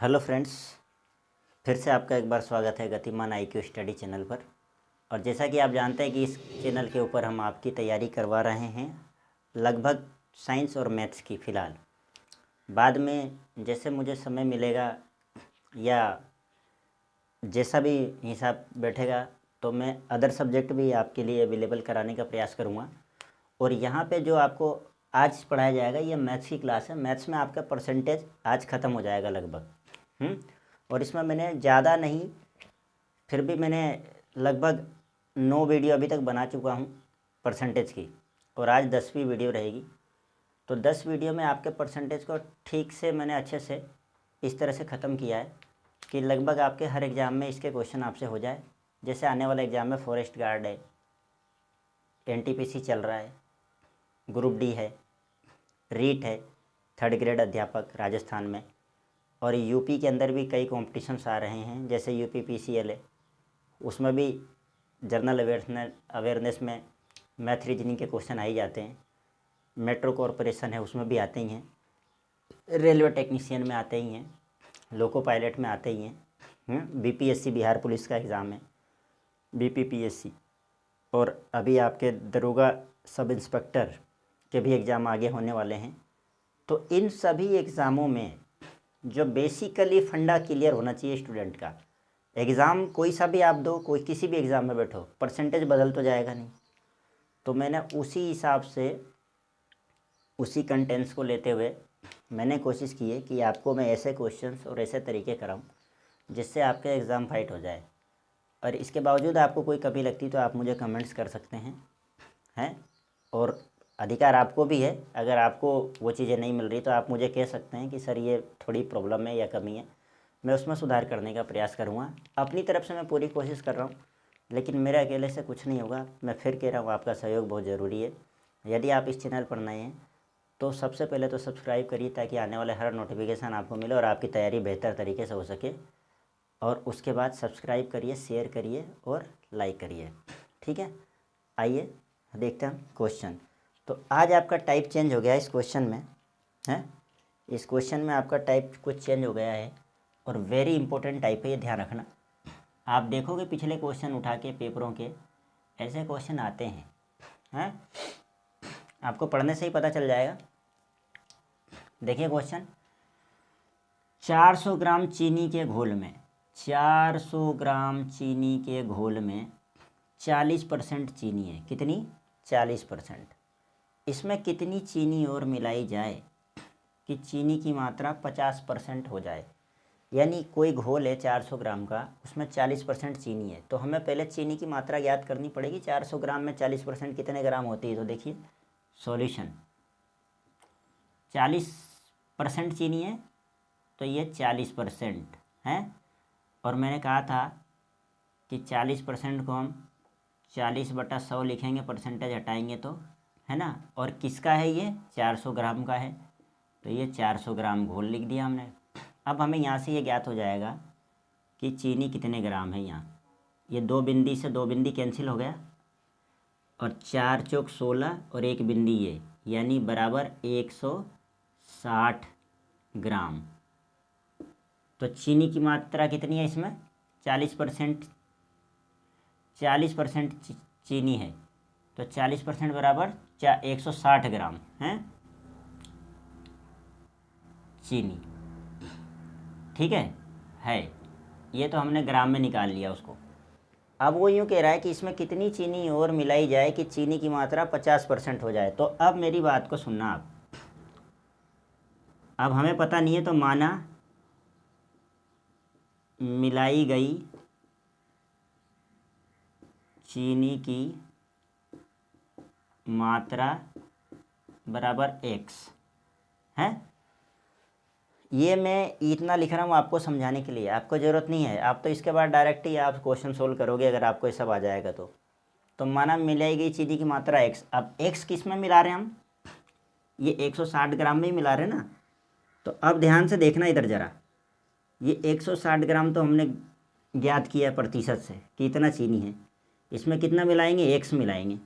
Hello friends, फिर से आपका एक बार स्वागत है गतिमान IQ स्टडी चैनल पर। और जैसा कि आप जानते हैं कि इस चैनल के ऊपर हम आपकी तैयारी करवा रहे हैं लगभग साइंस और मैथ्स की। फ़िलहाल बाद में जैसे मुझे समय मिलेगा या जैसा भी हिसाब बैठेगा तो मैं अदर सब्जेक्ट भी आपके लिए अवेलेबल कराने का प्रयास करूँगा। और यहाँ पे जो आपको आज पढ़ाया जाएगा ये मैथ्स की क्लास है। मैथ्स में आपका परसेंटेज आज ख़त्म हो जाएगा लगभग। और इसमें मैंने ज़्यादा नहीं, फिर भी मैंने लगभग 9 वीडियो अभी तक बना चुका हूँ परसेंटेज की, और आज 10वीं वीडियो रहेगी। तो 10 वीडियो में आपके परसेंटेज को ठीक से मैंने अच्छे से इस तरह से ख़त्म किया है कि लगभग आपके हर एग्ज़ाम में इसके क्वेश्चन आपसे हो जाए। जैसे आने वाले एग्ज़ाम में फॉरेस्ट गार्ड है, NTPC चल रहा है, ग्रुप डी है, रीट है, 3rd ग्रेड अध्यापक राजस्थान में, और यूपी के अंदर भी कई कॉम्पिटिशन्स आ रहे हैं। जैसे यूपी PCL है, उसमें भी जनरल अवेयरनेस में मैथ रीजनिंग के क्वेश्चन आ ही जाते हैं। मेट्रो कॉरपोरेशन है, उसमें भी आते ही हैं। रेलवे टेक्नीशियन में आते ही हैं, लोको पायलट में आते ही हैं। BPSC बिहार पुलिस का एग्ज़ाम है, BPPSC, और अभी आपके दरोगा सब इंस्पेक्टर के भी एग्ज़ाम आगे होने वाले हैं। तो इन सभी एग्ज़ामों में जो बेसिकली फंडा क्लियर होना चाहिए स्टूडेंट का, एग्ज़ाम कोई सा भी आप दो, कोई किसी भी एग्ज़ाम में बैठो, परसेंटेज बदल तो जाएगा नहीं। तो मैंने उसी हिसाब से उसी कंटेंट्स को लेते हुए मैंने कोशिश की है कि आपको मैं ऐसे क्वेश्चंस और ऐसे तरीके कराऊं जिससे आपके एग्ज़ाम फाइट हो जाए। और इसके बावजूद आपको कोई कमी लगती तो आप मुझे कमेंट्स कर सकते हैं। और अधिकार आपको भी है, अगर आपको वो चीज़ें नहीं मिल रही तो आप मुझे कह सकते हैं कि सर ये थोड़ी प्रॉब्लम है या कमी है, मैं उसमें सुधार करने का प्रयास करूँगा। अपनी तरफ से मैं पूरी कोशिश कर रहा हूँ, लेकिन मेरे अकेले से कुछ नहीं होगा। मैं फिर कह रहा हूँ, आपका सहयोग बहुत ज़रूरी है। यदि आप इस चैनल पर नए हैं तो सबसे पहले तो सब्सक्राइब करिए ताकि आने वाले हर नोटिफिकेशन आपको मिले और आपकी तैयारी बेहतर तरीके से हो सके। और उसके बाद सब्सक्राइब करिए, शेयर करिए और लाइक करिए, ठीक है। आइए देखते हैं क्वेश्चन। तो आज आपका टाइप चेंज हो गया है इस क्वेश्चन में, है। इस क्वेश्चन में आपका टाइप कुछ चेंज हो गया है और वेरी इंपॉर्टेंट टाइप है, ये ध्यान रखना। आप देखोगे पिछले क्वेश्चन उठा के पेपरों के, ऐसे क्वेश्चन आते हैं, आपको पढ़ने से ही पता चल जाएगा। देखिए क्वेश्चन, 400 ग्राम चीनी के घोल में 400 ग्राम चीनी के घोल में 40% चीनी है। कितनी? 40%। इसमें कितनी चीनी और मिलाई जाए कि चीनी की मात्रा 50% हो जाए। यानी कोई घोल है 400 ग्राम का, उसमें 40% चीनी है, तो हमें पहले चीनी की मात्रा ज्ञात करनी पड़ेगी। 400 ग्राम में 40% कितने ग्राम होती है? तो देखिए सॉल्यूशन, 40% चीनी है तो ये 40% है। और मैंने कहा था कि 40% को हम 40/100 लिखेंगे, परसेंटेज हटाएंगे तो, है ना। और किसका है ये? 400 ग्राम का है, तो ये 400 ग्राम घोल लिख दिया हमने। अब हमें यहाँ से ये ज्ञात हो जाएगा कि चीनी कितने ग्राम है। यहाँ ये 2 बिंदी से 2 बिंदी कैंसिल हो गया, और 4 चौक 16 और 1 बिंदी ये, यानी बराबर 160 ग्राम। तो चीनी की मात्रा कितनी है इसमें? 40%। 40% चीनी है, तो 40% बराबर 160 ग्राम है चीनी, ठीक है। ये तो हमने ग्राम में निकाल लिया उसको। अब वो यूँ कह रहा है कि इसमें कितनी चीनी और मिलाई जाए कि चीनी की मात्रा 50% हो जाए। तो अब मेरी बात को सुनना आप। अब हमें पता नहीं है तो माना मिलाई गई चीनी की मात्रा बराबर x है। ये मैं इतना लिख रहा हूँ आपको समझाने के लिए, आपको ज़रूरत नहीं है, आप तो इसके बाद डायरेक्ट ही आप क्वेश्चन सोल्व करोगे अगर आपको ये सब आ जाएगा तो माना मिलाई गई चीनी की मात्रा x। अब x किस में मिला रहे हैं हम? ये 160 ग्राम में ही मिला रहे हैं ना। तो अब ध्यान से देखना इधर ज़रा, ये 160 ग्राम तो हमने ज्ञात किया है प्रतिशत से कि इतना चीनी है, इसमें कितना मिलाएंगे? x मिलाएंगे।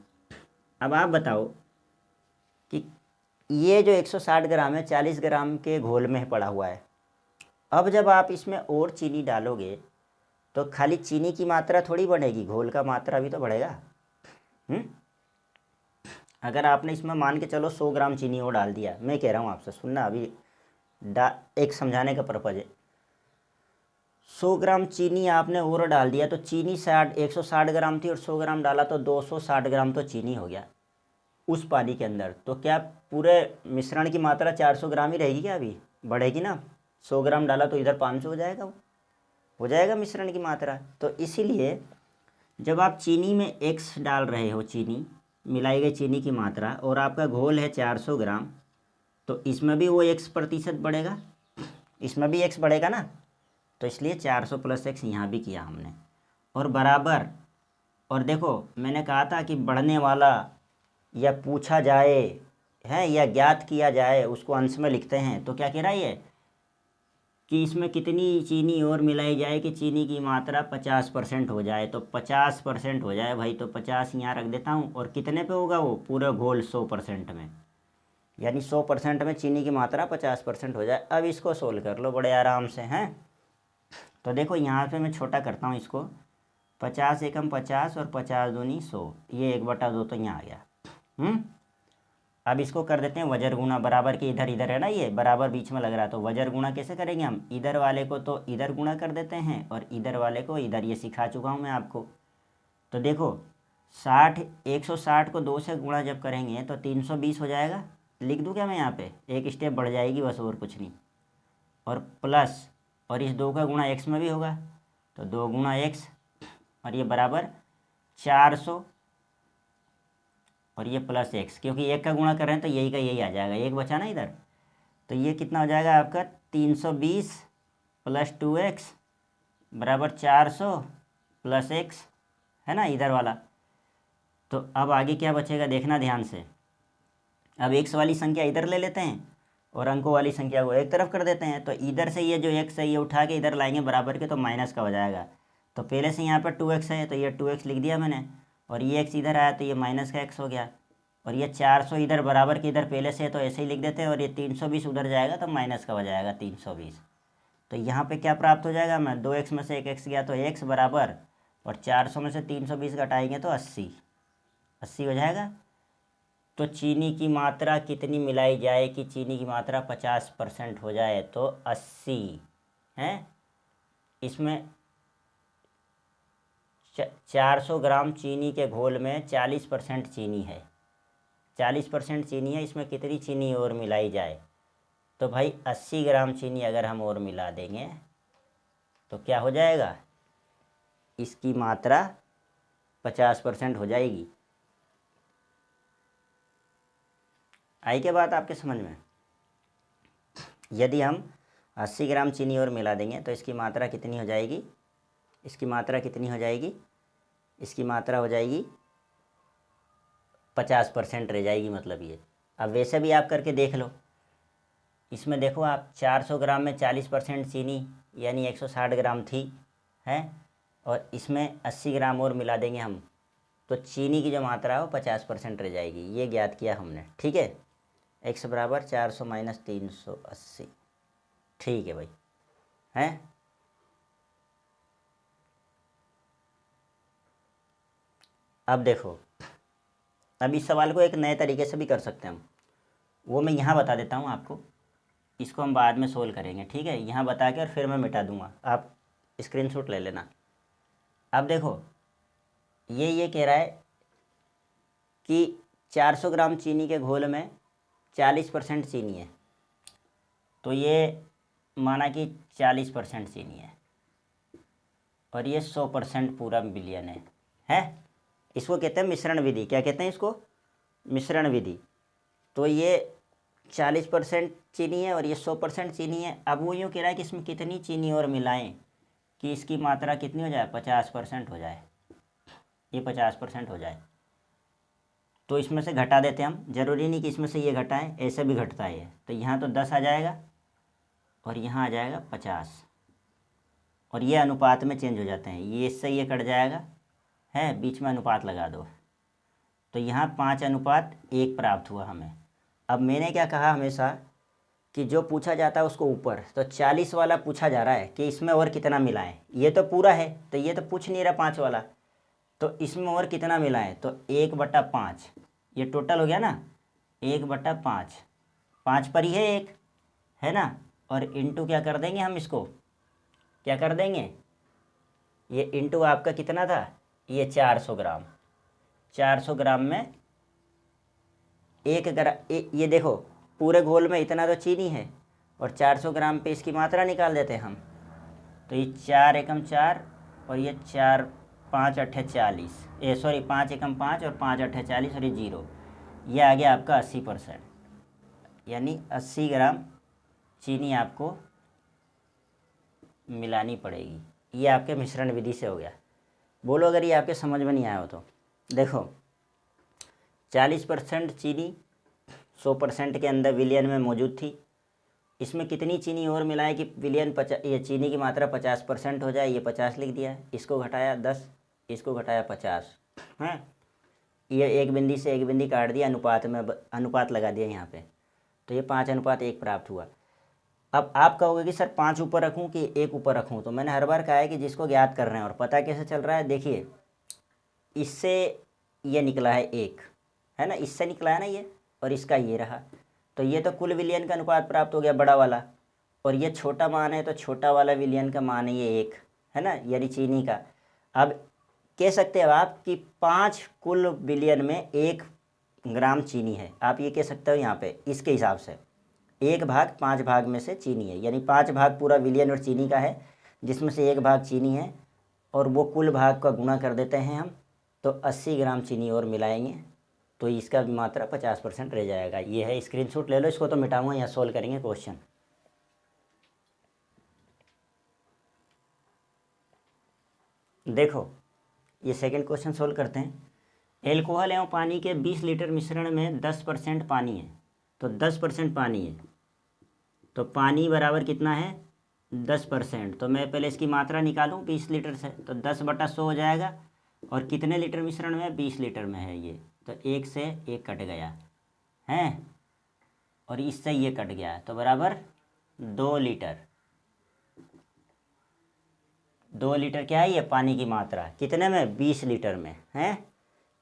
अब आप बताओ कि ये जो 160 ग्राम है 40 ग्राम के घोल में पड़ा हुआ है। अब जब आप इसमें और चीनी डालोगे तो खाली चीनी की मात्रा थोड़ी बढ़ेगी, घोल का मात्रा भी तो बढ़ेगा। अगर आपने इसमें मान के चलो 100 ग्राम चीनी और डाल दिया, मैं कह रहा हूँ आपसे सुनना, अभी एक समझाने का पर्पज़ है। 100 ग्राम चीनी आपने और डाल दिया तो चीनी 160 ग्राम थी और 100 ग्राम डाला तो 260 ग्राम तो चीनी हो गया उस पानी के अंदर। तो क्या पूरे मिश्रण की मात्रा 400 ग्राम ही रहेगी क्या? अभी बढ़ेगी ना। 100 ग्राम डाला तो इधर 500 हो जाएगा, हो जाएगा मिश्रण की मात्रा। तो इसीलिए जब आप चीनी में x डाल रहे हो, चीनी मिलाई गई चीनी की मात्रा, और आपका घोल है 400 ग्राम, तो इसमें भी वो x% बढ़ेगा, इसमें भी x बढ़ेगा ना। तो इसलिए 400 + x यहाँ भी किया हमने, और बराबर। और देखो मैंने कहा था कि बढ़ने वाला या पूछा जाए है या ज्ञात किया जाए उसको अंश में लिखते हैं। तो क्या कह रहा है ये कि इसमें कितनी चीनी और मिलाई जाए कि चीनी की मात्रा 50% हो जाए। तो 50% हो जाए भाई, तो 50 यहाँ रख देता हूँ। और कितने पे होगा वो पूरा घोल? 100% में, यानी 100% में चीनी की मात्रा 50% हो जाए। अब इसको सोल्व कर लो बड़े आराम से हैं। तो देखो यहाँ पे मैं छोटा करता हूँ इसको, 50 एकम 50 और 50 दूनी 100, ये 1/2 तो यहाँ आ गया। अब इसको कर देते हैं वजर गुणा, बराबर के इधर इधर है ना, ये बराबर बीच में लग रहा है। तो वजर गुणा कैसे करेंगे हम? इधर वाले को तो इधर गुणा कर देते हैं और इधर वाले को इधर, ये सिखा चुका हूँ मैं आपको। तो देखो 160 को 2 से गुणा जब करेंगे तो 320 हो जाएगा। लिख दूँ क्या मैं यहाँ पे? एक स्टेप बढ़ जाएगी बस, और कुछ नहीं। और प्लस, और इस 2 का गुणा x में भी होगा, तो 2 गुणा x, और ये बराबर 400 और ये प्लस x, क्योंकि एक का गुणा कर रहे हैं तो यही का यही आ जाएगा, एक बचा ना इधर। तो ये कितना हो जाएगा आपका? 320 + 2x बराबर 400 + x, है ना इधर वाला। तो अब आगे क्या बचेगा देखना ध्यान से। अब x वाली संख्या इधर ले लेते हैं और अंकों वाली संख्या को एक तरफ कर देते हैं। तो इधर से ये जो x है ये उठा के इधर लाएंगे बराबर के, तो माइनस का हो जाएगा। तो पहले से यहाँ पर 2x है तो ये 2x लिख दिया मैंने, और ये x इधर आया तो ये माइनस का x हो गया। और ये 400 इधर बराबर के इधर पहले से है तो ऐसे ही लिख देते हैं, और ये 320 उधर जाएगा तो माइनस का हो जाएगा 320। तो यहाँ पे क्या प्राप्त हो जाएगा? मैं 2x में से एक x गया तो x बराबर, और 400 में से 320 घटाएंगे तो 80 हो जाएगा। तो चीनी की मात्रा कितनी मिलाई जाए कि चीनी की मात्रा 50% हो जाए? तो 80 है। इसमें 400 ग्राम चीनी के घोल में 40% चीनी है, 40% चीनी है। इसमें कितनी चीनी और मिलाई जाए? तो भाई 80 ग्राम चीनी अगर हम और मिला देंगे तो क्या हो जाएगा? इसकी मात्रा 50% हो जाएगी। आई क्या बात आपके समझ में? यदि हम 80 ग्राम चीनी और मिला देंगे तो इसकी मात्रा कितनी हो जाएगी? इसकी मात्रा कितनी हो जाएगी? इसकी मात्रा हो जाएगी 50% रह जाएगी, मतलब ये। अब वैसे भी आप करके देख लो, इसमें देखो आप 400 ग्राम में 40% चीनी यानी 160 ग्राम थी, है, और इसमें 80 ग्राम और मिला देंगे हम तो चीनी की जो मात्रा है वो 50% रह जाएगी। ये ज्ञात किया हमने, ठीक है। x बराबर 400 - 380, ठीक है भाई, हैं। अब देखो, अब इस सवाल को एक नए तरीके से भी कर सकते हैं हम, वो मैं यहाँ बता देता हूँ आपको। इसको हम बाद में सोल्व करेंगे, ठीक है। यहाँ बता के और फिर मैं मिटा दूँगा, आप स्क्रीनशॉट ले लेना। अब देखो ये कह रहा है कि 400 ग्राम चीनी के घोल में 40% चीनी है, तो ये माना कि 40% चीनी है, और ये 100% पूरा बिलियन है। इसको कहते हैं मिश्रण विधि। क्या कहते हैं इसको? मिश्रण विधि। तो ये 40% चीनी है और ये 100% चीनी है। अब वो यूँ कह रहा है कि इसमें कितनी चीनी और मिलाएं कि इसकी मात्रा कितनी हो जाए? 50% हो जाए, ये 50% हो जाए। तो इसमें से घटा देते हैं हम, ज़रूरी नहीं कि इसमें से ये घटाएं, ऐसे भी घटता है ये। तो यहाँ तो 10 आ जाएगा और यहाँ आ जाएगा 50, और ये अनुपात में चेंज हो जाते हैं, ये इससे ये कट जाएगा, है, बीच में अनुपात लगा दो। तो यहाँ 5:1 प्राप्त हुआ हमें। अब मैंने क्या कहा हमेशा कि जो पूछा जाता है उसको ऊपर, तो 40 वाला पूछा जा रहा है कि इसमें और कितना मिलाएं। ये तो पूरा है, तो ये तो पूछ नहीं रहा 5 वाला, तो इसमें और कितना मिलाएं, तो 1/5 ये टोटल हो गया ना, 1/5, 5 पर ही है एक, है ना, और इंटू क्या कर देंगे हम, इसको क्या कर देंगे, ये इंटू आपका कितना था, ये 400 ग्राम, 400 ग्राम में 1 ग्राम, ये देखो पूरे घोल में इतना तो चीनी है, और 400 ग्राम पे इसकी मात्रा निकाल देते हैं हम, तो ये 4 एकम 4 और ये 4 5 अट्ठे 40, 5 एकम 5 और 5 अट्ठे 40 और ये 0, ये आ गया आपका 80%, यानी 80 ग्राम चीनी आपको मिलानी पड़ेगी। ये आपके मिश्रण विधि से हो गया। बोलो अगर ये आपके समझ में नहीं आया हो तो। देखो 40% चीनी 100% के अंदर विलयन में मौजूद थी, इसमें कितनी चीनी और मिलाए कि विलयन ये चीनी की मात्रा 50% हो जाए, ये 50 लिख दिया, इसको घटाया 10, इसको घटाया 50, हैं, ये एक बिंदी से एक बिंदी काट दिया, अनुपात में अनुपात लगा दिया यहाँ पे, तो ये 5:1 प्राप्त हुआ। अब आप कहोगे कि सर 5 ऊपर रखूँ कि 1 ऊपर रखूँ, तो मैंने हर बार कहा है कि जिसको ज्ञात कर रहे हैं और पता कैसे चल रहा है, देखिए इससे ये निकला है 1, है ना, इससे निकला है ना ये, और इसका ये रहा, तो ये तो कुल विलयन का अनुपात प्राप्त हो गया बड़ा वाला, और ये छोटा मान है तो छोटा वाला विलयन का मान है ये 1, है ना, यानी चीनी का। अब कह सकते हो आप कि 5 कुल विलयन में 1 ग्राम चीनी है, आप ये कह सकते हो यहाँ पे इसके हिसाब से 1 भाग 5 भाग में से चीनी है, यानी 5 भाग पूरा विलयन और चीनी का है, जिसमें से 1 भाग चीनी है, और वो कुल भाग का गुणा कर देते हैं हम, तो 80 ग्राम चीनी और मिलाएंगे, तो इसका मात्रा 50% रह जाएगा। ये है, स्क्रीनशॉट ले लो, इसको तो मिटाऊंगा, यहाँ सोल्व करेंगे क्वेश्चन। देखो ये सेकंड क्वेश्चन सोल्व करते हैं। एल्कोहल एवं पानी के 20 लीटर मिश्रण में 10% पानी है, तो 10% पानी है, तो पानी बराबर कितना है 10%, तो मैं पहले इसकी मात्रा निकालूं 20 लीटर से, तो 10/100 हो जाएगा, और कितने लीटर मिश्रण में, 20 लीटर में है ये, तो 1 से 1 कट गया है, और इससे ये कट गया, तो बराबर 2 लीटर। 2 लीटर क्या है, ये पानी की मात्रा कितने में, 20 लीटर में है।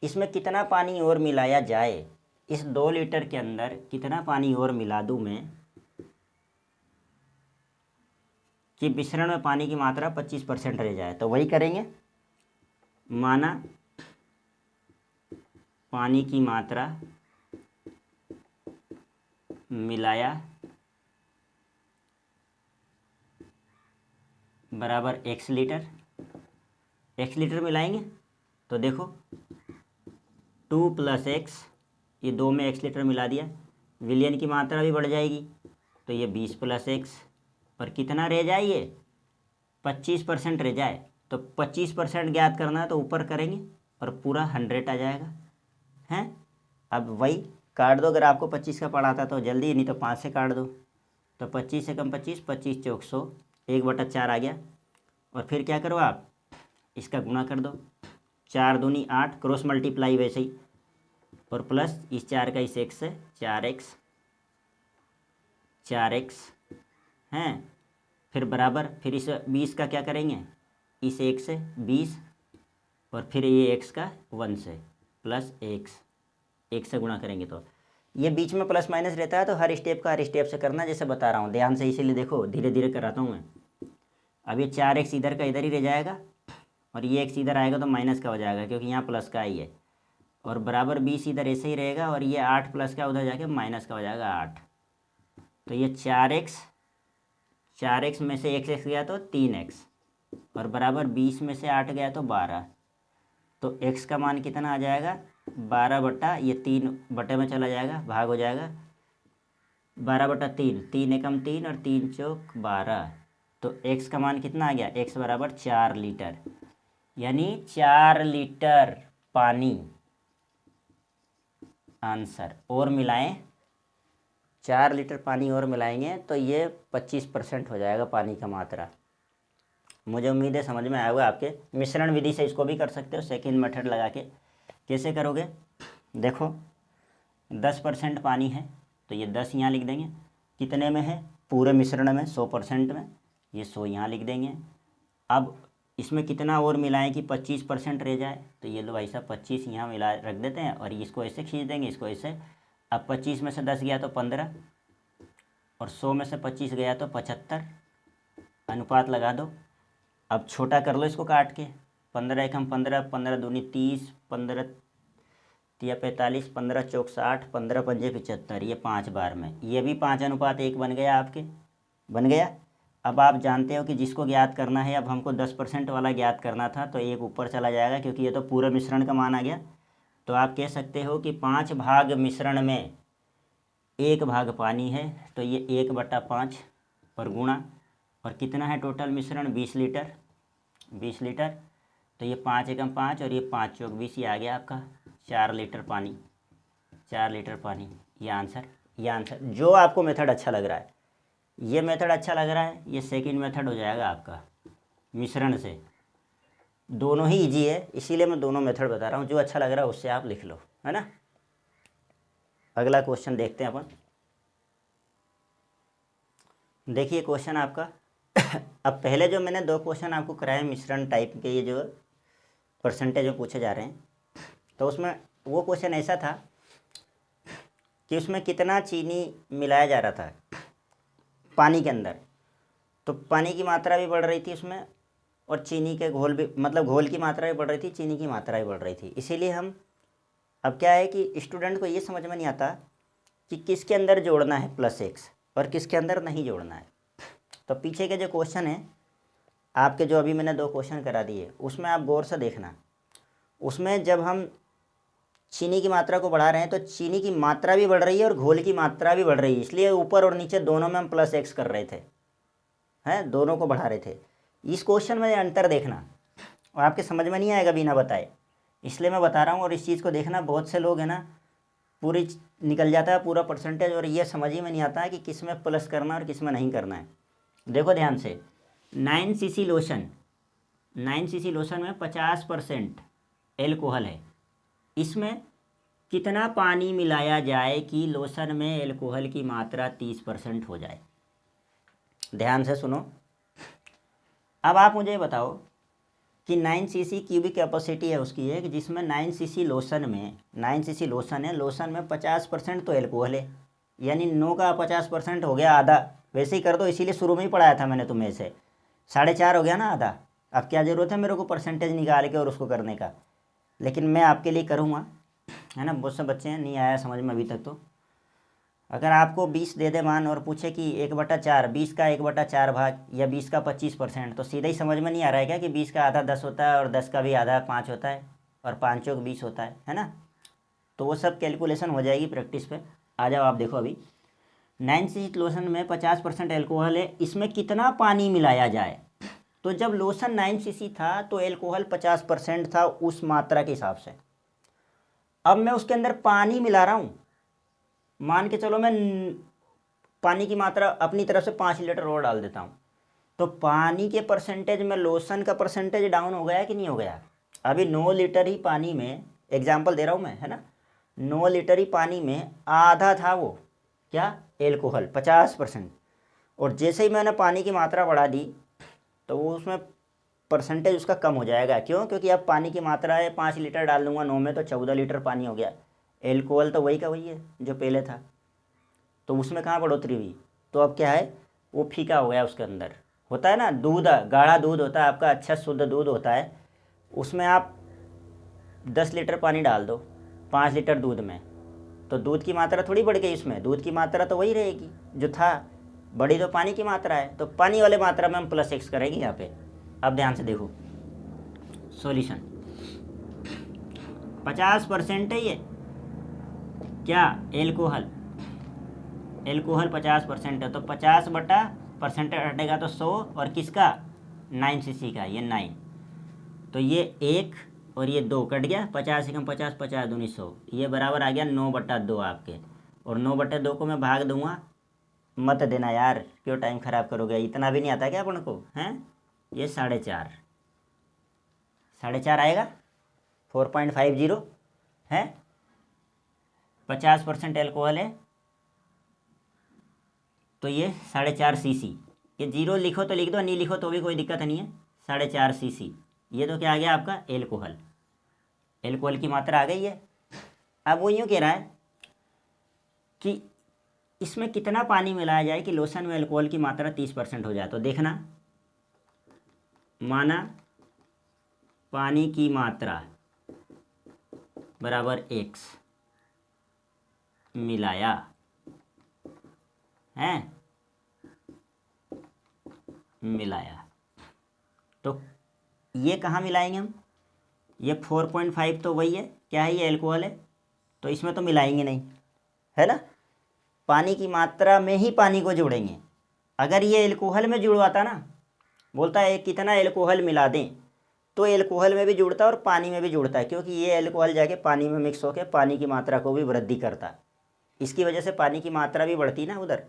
इसमें कितना पानी और मिलाया जाए, इस 2 लीटर के अंदर कितना पानी और मिला दूं मैं कि मिश्रण में पानी की मात्रा 25% रह जाए, तो वही करेंगे। माना पानी की मात्रा मिलाया बराबर x लीटर, x लीटर मिलाएंगे, तो देखो 2 + x, ये 2 में x लीटर मिला दिया, विलयन की मात्रा भी बढ़ जाएगी, तो ये 20 + x, और कितना रह जाए, ये 25% रह जाए, तो 25% ज्ञात करना है तो ऊपर करेंगे और पूरा 100 आ जाएगा, हैं। अब वही काट दो, अगर आपको 25 का पड़ा था तो जल्दी, नहीं तो 5 से काट दो, तो 25 से कम 25, 25 चौक 100, 1/4 आ गया, और फिर क्या करो आप इसका गुणा कर दो, 4 दूनी 8, क्रॉस मल्टीप्लाई वैसे ही, और प्लस इस 4 का इस 1 से 4x, 4x हैं, फिर बराबर, फिर इस 20 का क्या करेंगे, इस 1 से 20, और फिर ये x का 1 से प्लस x, 1 से गुणा करेंगे, तो ये बीच में प्लस माइनस रहता है, तो हर स्टेप का हर स्टेप से करना, जैसे बता रहा हूँ ध्यान से, इसीलिए देखो धीरे धीरे कराता हूँ मैं। अब ये 4x इधर का इधर ही रह जाएगा, और ये x इधर आएगा तो माइनस का हो जाएगा, क्योंकि यहाँ प्लस का ही है, और बराबर 20 इधर ऐसे ही रहेगा, और ये 8 प्लस का उधर जाके माइनस का हो जाएगा 8, तो ये 4x में से x गया तो 3x, और बराबर 20 में से 8 गया तो 12, तो x का मान कितना आ जाएगा, 12 ये 3 बटे में चला जाएगा, भाग हो जाएगा, 12/3, 3 एकम 3 और 3 चौक 12, तो x का मान कितना आ गया, x बराबर 4 लीटर, यानी 4 लीटर पानी आंसर। और मिलाएं, 4 लीटर पानी और मिलाएंगे तो ये 25% हो जाएगा पानी का मात्रा। मुझे उम्मीद है समझ में आया होगा आपके। मिश्रण विधि से इसको भी कर सकते हो, सेकेंड मेथड लगा के। कैसे करोगे, देखो 10% पानी है, तो ये 10 यहाँ लिख देंगे, कितने में है, पूरे मिश्रण में 100% में, ये 100 यहाँ लिख देंगे। अब इसमें कितना और मिलाएं कि 25% रह जाए, तो ये लो भाई साहब 25 यहाँ मिला रख देते हैं और इसको ऐसे खींच देंगे, इसको ऐसे। अब 25 में से 10 गया तो 15 और 100 में से 25 गया तो 75, अनुपात लगा दो। अब छोटा कर लो इसको काट के, 15 एकम 15, 15 दूनी 30, 15 तिया 45, 15 चौक 60, 15 पंजे 75, ये 5 बार में, ये भी 5:1 बन गया आपके, बन गया। अब आप जानते हो कि जिसको ज्ञात करना है, अब हमको 10% वाला ज्ञात करना था, तो एक ऊपर चला जाएगा क्योंकि ये तो पूरे मिश्रण का मान आ गया। तो आप कह सकते हो कि 5 भाग मिश्रण में 1 भाग पानी है, तो ये 1/5 और गुणा, और कितना है टोटल मिश्रण, 20 लीटर, 20 लीटर। तो ये 5 एकम 5 और ये 5 चौक 20, ये आ गया आपका 4 लीटर पानी, 4 लीटर पानी। ये आंसर जो आपको मेथड अच्छा लग रहा है, ये मेथड अच्छा लग रहा है, ये सेकंड मेथड हो जाएगा आपका मिश्रण से। दोनों ही इजी है, इसीलिए मैं दोनों मेथड बता रहा हूँ, जो अच्छा लग रहा है उससे आप लिख लो, है ना। अगला क्वेश्चन देखते हैं अपन। देखिए क्वेश्चन आपका अब पहले जो मैंने 2 क्वेश्चन आपको कराए मिश्रण टाइप के, ये जो परसेंटेज में पूछे जा रहे हैं, तो उसमें वो क्वेश्चन ऐसा था कि उसमें कितना चीनी मिलाया जा रहा था पानी के अंदर। तो पानी की मात्रा भी बढ़ रही थी उसमें, और चीनी के घोल भी, मतलब घोल की मात्रा भी बढ़ रही थी, चीनी की मात्रा भी बढ़ रही थी। इसीलिए हम, अब क्या है कि स्टूडेंट को ये समझ में नहीं आता कि किसके अंदर जोड़ना है +x और किसके अंदर नहीं जोड़ना है। तो पीछे के जो क्वेश्चन है आपके, जो अभी मैंने 2 क्वेश्चन करा दिए, उसमें आप गौर से देखना। उसमें जब हम चीनी की मात्रा को बढ़ा रहे हैं तो चीनी की मात्रा भी बढ़ रही है और घोल की मात्रा भी बढ़ रही है, इसलिए ऊपर और नीचे दोनों में हम +x कर रहे थे, हैं, दोनों को बढ़ा रहे थे। इस क्वेश्चन में अंतर देखना और आपके समझ में नहीं आएगा बिना बताए, इसलिए मैं बता रहा हूँ। और इस चीज़ को देखना, बहुत से लोग हैं ना, पूरी निकल जाता है पूरा परसेंटेज, और ये समझ ही में नहीं आता है कि किस में प्लस करना और किस में नहीं करना है। देखो ध्यान से, 9 cc लोशन, 9 cc लोशन में 50% एल्कोहल है। इसमें कितना पानी मिलाया जाए कि लोशन में एल्कोहल की मात्रा 30% हो जाए। ध्यान से सुनो। अब आप मुझे बताओ कि 9 cc क्यूबिक कैपेसिटी है उसकी एक, जिसमें 9 cc लोशन में, 9 cc लोशन है, लोशन में 50% तो एल्कोहल है, यानी 9 का 50% हो गया आधा। वैसे ही कर दो, इसीलिए शुरू में ही पढ़ाया था मैंने तुम्हें से, 4.5 हो गया ना आधा। अब क्या ज़रूरत है मेरे को परसेंटेज निकाल के और उसको करने का, लेकिन मैं आपके लिए करूँगा, है ना। बहुत से बच्चे हैं नहीं आया समझ में अभी तक। तो अगर आपको 20 दे दे मान और पूछे कि 1/4, 20 का 1/4 भाग या 20 का 25%, तो सीधा ही समझ में नहीं आ रहा है क्या कि 20 का आधा 10 होता है और 10 का भी आधा 5 होता है और 5 चौक 20 होता है ना। तो वो सब कैलकुलेशन हो जाएगी प्रैक्टिस पे। आ जाओ आप देखो, अभी 9 cc लोशन में 50% एल्कोहल है, इसमें कितना पानी मिलाया जाए। तो जब लोशन 9 cc था तो एल्कोहल 50% था उस मात्रा के हिसाब से। अब मैं उसके अंदर पानी मिला रहा हूँ, मान के चलो मैं पानी की मात्रा अपनी तरफ से 5 लीटर और डाल देता हूँ, तो पानी के परसेंटेज में लोशन का परसेंटेज डाउन हो गया कि नहीं हो गया। अभी 9 लीटर ही पानी में, एग्जाम्पल दे रहा हूँ मैं, है ना, 9 लीटर ही पानी में आधा था वो क्या, एल्कोहल 50%। और जैसे ही मैंने पानी की मात्रा बढ़ा दी तो वो उसमें परसेंटेज उसका कम हो जाएगा। क्यों, क्योंकि अब पानी की मात्रा है 5 लीटर डाल दूंगा 9 में तो 14 लीटर पानी हो गया। एल्कोहल तो वही का वही है जो पहले था, तो उसमें कहाँ बढ़ोतरी हुई। तो अब क्या है, वो फीका हो गया। उसके अंदर होता है ना दूध, गाढ़ा दूध होता है आपका, अच्छा शुद्ध दूध होता है, उसमें आप 10 लीटर पानी डाल दो 5 लीटर दूध में, तो दूध की मात्रा थोड़ी बढ़ गई, उसमें दूध की मात्रा तो वही रहेगी जो था, बड़ी तो पानी की मात्रा है। तो पानी वाले मात्रा में हम +x करेंगे यहाँ पे। अब ध्यान से देखो सॉल्यूशन, 50% है ये क्या, एल्कोहल, एल्कोहल 50% है, तो 50/% हटेगा तो 100, और किसका, 9 cc का, ये 9, तो ये 1 और ये 2 कट गया, 50 एकम 50, 50 दूनी 100, ये बराबर आ गया 9/2 आपके। और 9/2 को मैं भाग दूंगा, मत देना यार, क्यों टाइम ख़राब करोगे, इतना भी नहीं आता क्या अपन को, हैं। ये 4.5, 4.5 आएगा, 4.50 है, 50% एल्कोहल है, तो ये 4.5 cc, ये 0 लिखो तो लिख दो, नहीं लिखो तो भी कोई दिक्कत नहीं है। 4.5 cc, ये तो क्या आ गया आपका एल्कोहल, एल्कोहल की मात्रा आ गई है। अब वो यूँ कह रहा है कि इसमें कितना पानी मिलाया जाए कि लोशन में अल्कोहल की मात्रा 30% हो जाए। तो देखना, माना पानी की मात्रा बराबर x मिलाया है, मिलाया, तो ये कहाँ मिलाएंगे हम, ये 4.5 तो वही है, क्या है, ये अल्कोहल है, तो इसमें तो मिलाएंगे नहीं, है ना। पानी की मात्रा में ही पानी को जोड़ेंगे। अगर ये एल्कोहल में जुड़वाता ना, बोलता है कितना एल्कोहल मिला दें, तो एल्कोहल में भी जुड़ता है और पानी में भी जुड़ता है, क्योंकि ये एल्कोहल जाके पानी में मिक्स होकर पानी की मात्रा को भी वृद्धि करता है। इसकी वजह से पानी की मात्रा भी बढ़ती ना, उधर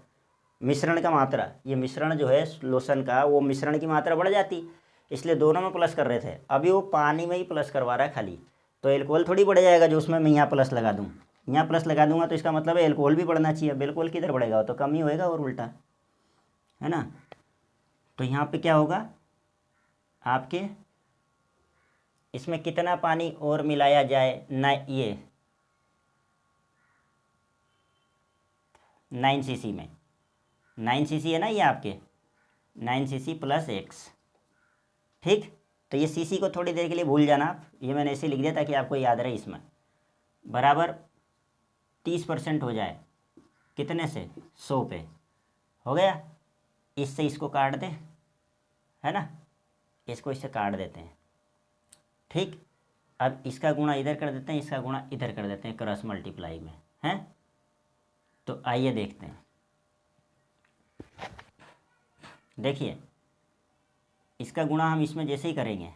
मिश्रण का मात्रा, ये मिश्रण जो है लोशन का, वो मिश्रण की मात्रा बढ़ जाती, इसलिए दोनों में प्लस कर रहे थे, अभी वो पानी में ही प्लस करवा रहा है खाली, तो एल्कोहल थोड़ी बढ़ जाएगा जो उसमें मैं यहाँ प्लस लगा दूँ। यहाँ प्लस लगा दूंगा तो इसका मतलब है एल्कोहल भी बढ़ना चाहिए, एल्कोहल किधर बढ़ेगा, तो कम ही होएगा और उल्टा, है ना। तो यहाँ पे क्या होगा आपके, इसमें कितना पानी और मिलाया जाए ना, ये 9 cc में, 9 cc है ना ये आपके, 9 cc प्लस x, ठीक। तो ये cc को थोड़ी देर के लिए भूल जाना आप, ये मैंने ऐसे लिख दिया ताकि आपको याद रहे, इसमें बराबर 30% हो जाए, कितने से, 100 पे हो गया। इससे इसको काट दें, है ना, इसको इससे काट देते हैं, ठीक। अब इसका गुणा इधर कर देते हैं, इसका गुणा इधर कर देते हैं, क्रॉस मल्टीप्लाई में, हैं। तो आइए देखते हैं, देखिए इसका गुणा हम इसमें जैसे ही करेंगे